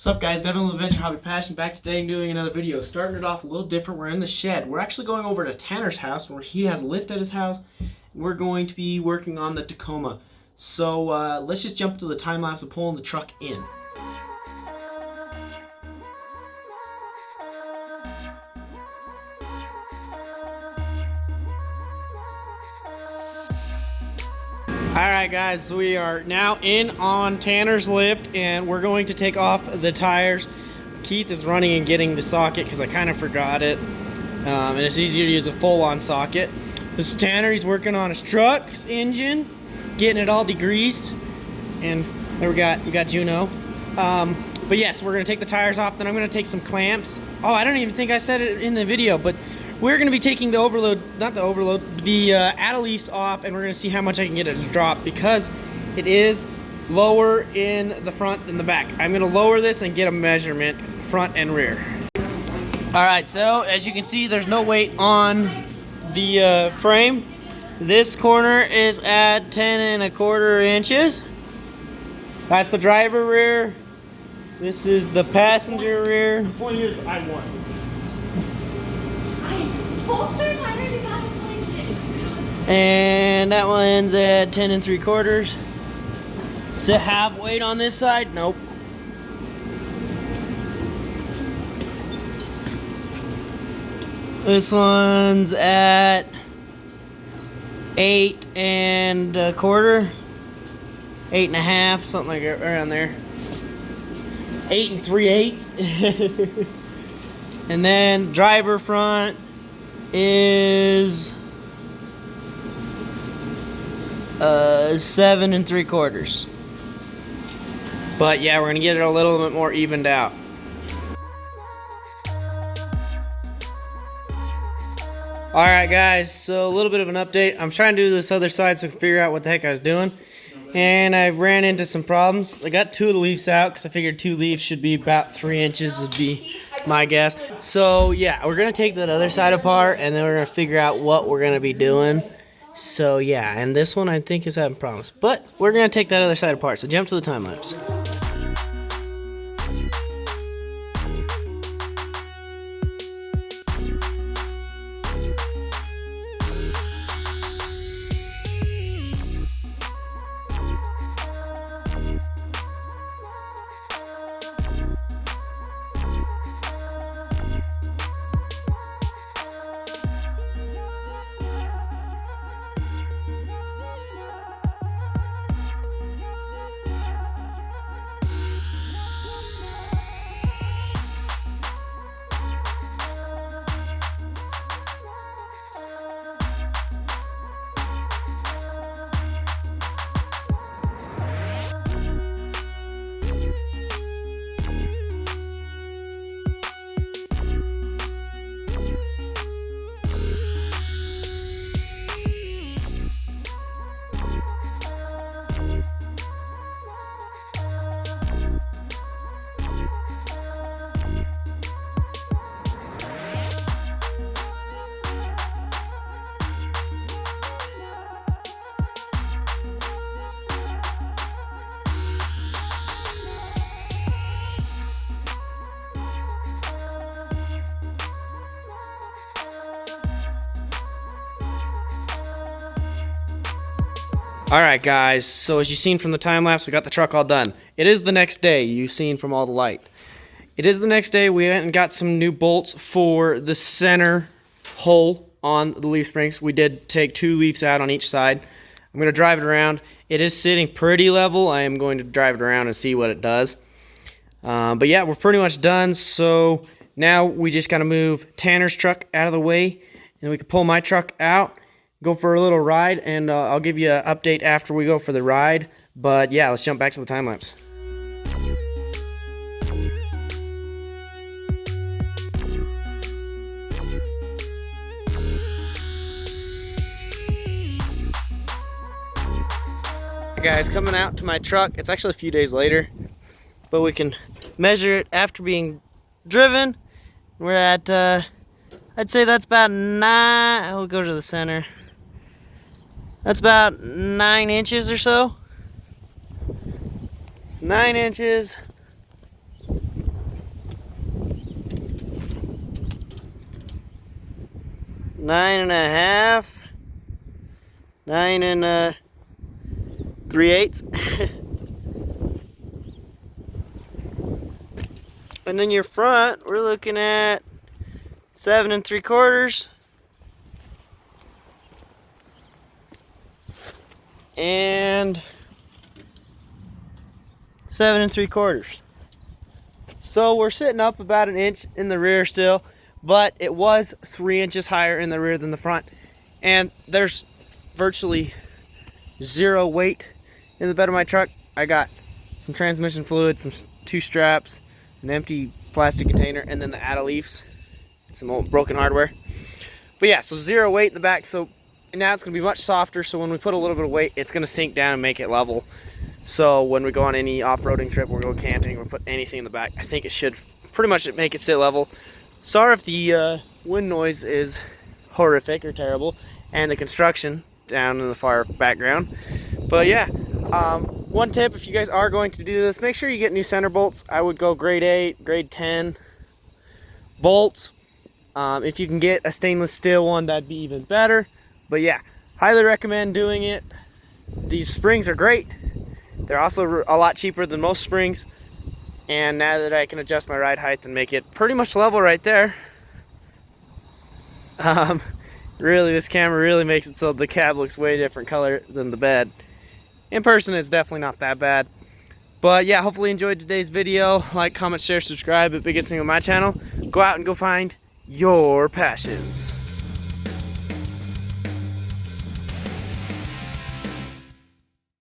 What's up guys, Devin with Adventure Hobby Passion back today doing another video. Starting it off a little different, we're in the shed. We're actually going over to Tanner's house where he has a lift at his house. We're going to be working on the Tacoma. So let's just jump to the time lapse of pulling the truck in. Alright guys, we are now in on Tanner's lift and we're going to take off the tires. Keith is running and getting the socket because I kind of forgot it. And it's easier to use a full-on socket. This is Tanner, he's working on his truck's engine, getting it all degreased. And there we got Juno. But yes, we're going to take the tires off, then I'm going to take some clamps. Oh, I don't even think I said it in the video, but we're going to be taking the the addle leafs off, and we're going to see how much I can get it to drop because it is lower in the front than the back. I'm going to lower this and get a measurement front and rear. Alright, so as you can see, there's no weight on the frame. This corner is at 10¼ inches. That's the driver rear. This is the passenger rear. The point is, I won. And that one's at 10¾ Does it have weight on this side? Nope. This one's at 8¼ 8½, something like that, around there. 8 3/8. And then driver front is 7¾ But yeah, we're gonna get it a little bit more evened out. Alright guys, so a little bit of an update. I'm trying to do this other side so I can figure out what the heck I was doing. And I ran into some problems. I got 2 of the leaves out because I figured 2 leaves should be about 3 inches would be my guess. So yeah, we're gonna take that other side apart and then we're gonna figure out what we're gonna be doing. So yeah, and this one I think is having problems. But we're gonna take that other side apart, so jump to the time lapse. Alright guys, so as you've seen from the time lapse, we got the truck all done. It is the next day, you've seen from all the light. It is the next day, we went and got some new bolts for the center hole on the leaf springs. We did take 2 leaves out on each side. I'm going to drive it around. It is sitting pretty level. I am going to drive it around and see what it does. But yeah, we're pretty much done, so now we just got to move Tanner's truck out of the way, and we can pull my truck out. Go for a little ride, and I'll give you an update after we go for the ride. But yeah, let's jump back to the time lapse. Guys, coming out to my truck. It's actually a few days later, but we can measure it after being driven. We're at I'd say that's about 9, we'll go to the center. That's about 9 inches or so. It's 9 inches 9.5, 9 3/8. And then your front, we're looking at 7 3/4 and 7 3/4. So we're sitting up about an inch in the rear still, but it was 3 inches higher in the rear than the front, and there's virtually zero weight in the bed of my truck. I got some transmission fluid, two straps, an empty plastic container, and then the add leaves, some old broken hardware. But yeah, so zero weight in the back. So now it's gonna be much softer, so when we put a little bit of weight, it's gonna sink down and make it level. So when we go on any off-roading trip, we're going camping, or put anything in the back, I think it should pretty much make it sit level. Sorry if the wind noise is horrific or terrible, and the construction down in the far background. But yeah, one tip, if you guys are going to do this, make sure you get new center bolts. I would go grade 8, grade 10 bolts. If you can get a stainless steel one, that'd be even better. But yeah, highly recommend doing it. These springs are great. They're also a lot cheaper than most springs. And now that I can adjust my ride height and make it pretty much level right there, really, this camera really makes it so the cab looks way different color than the bed. In person, it's definitely not that bad. But yeah, hopefully you enjoyed today's video. Like, comment, share, subscribe. The biggest thing on my channel. Go out and go find your passions.